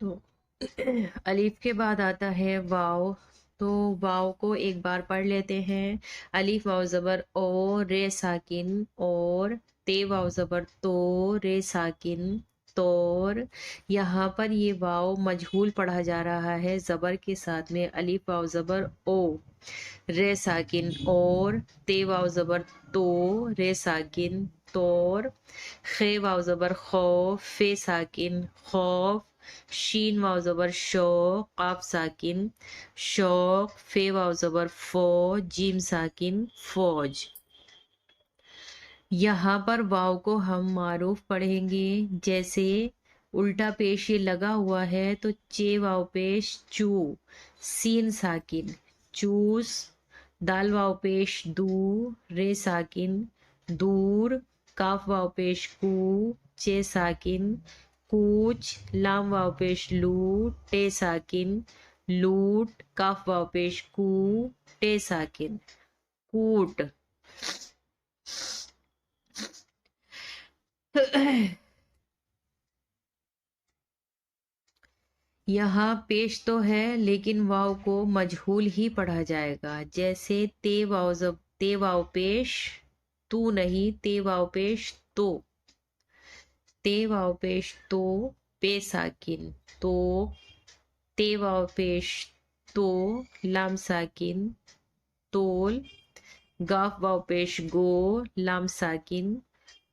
तो अलीफ के बाद आता है वाव। तो वाव को एक बार पढ़ लेते हैं। अलीफ वाव ज़बर ओ, रे साकिन और, ते वाव ज़बर तो, रे साकिन तोर। यहाँ पर ये वाव मजहूल पढ़ा जा रहा है ज़बर के साथ में। अलीफ वाव ज़बर ओ, रे साकिन और, ते वाव ज़बर तो, रे साकिन तोर। खे वाव ज़बर खौ, फे साकिन खौफ। शीन वाव ज़बर शो, काफ साकिन शौक। फे वाव ज़बर फो, जीम साकिन फौज। यहाँ पर वाव को हम मारूफ पढ़ेंगे। जैसे उल्टा पेश ये लगा हुआ है तो चे वाव पेश चू, सीन साकिन चूस। दाल वाव पेश दू, रे साकिन दूर। काफ वाव पेश कू, चे साकिन कूच। लाम वाव पेश लू, टे साकिन लूट। काफ वाव पेश कू, टे साकिन कूट। यहाँ पेश तो है लेकिन वाव को मजहूल ही पढ़ा जाएगा। जैसे ते वाव पेश तू नहीं, ते वाव पेश तो। ते वाव पेश तो, पे साकिन तो। ते वाव पेश तो, लाम साकिन तोल। गाफ वाव पेश गो, लाम साकिन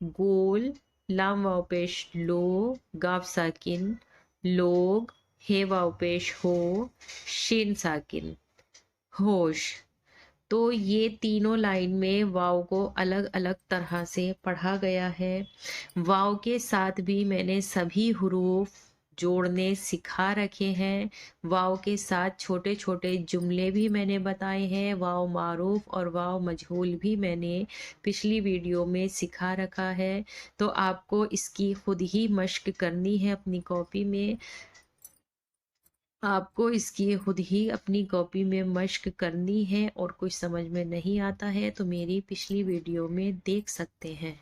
गोल। लाम वाव पेश लो, गाफ साकिन लोग। हे वाव पेश हो, शिन साकिन होश। तो ये तीनों लाइन में वाव को अलग अलग तरह से पढ़ा गया है। वाव के साथ भी मैंने सभी हुरूफ जोड़ने सिखा रखे हैं। वाव के साथ छोटे छोटे जुमले भी मैंने बताए हैं। वाव मारूफ और वाव मजहूल भी मैंने पिछली वीडियो में सिखा रखा है। तो आपको इसकी खुद ही मश्क करनी है अपनी कॉपी में। आपको इसकी खुद ही अपनी कॉपी में मश्क करनी है और कुछ समझ में नहीं आता है तो मेरी पिछली वीडियो में देख सकते हैं।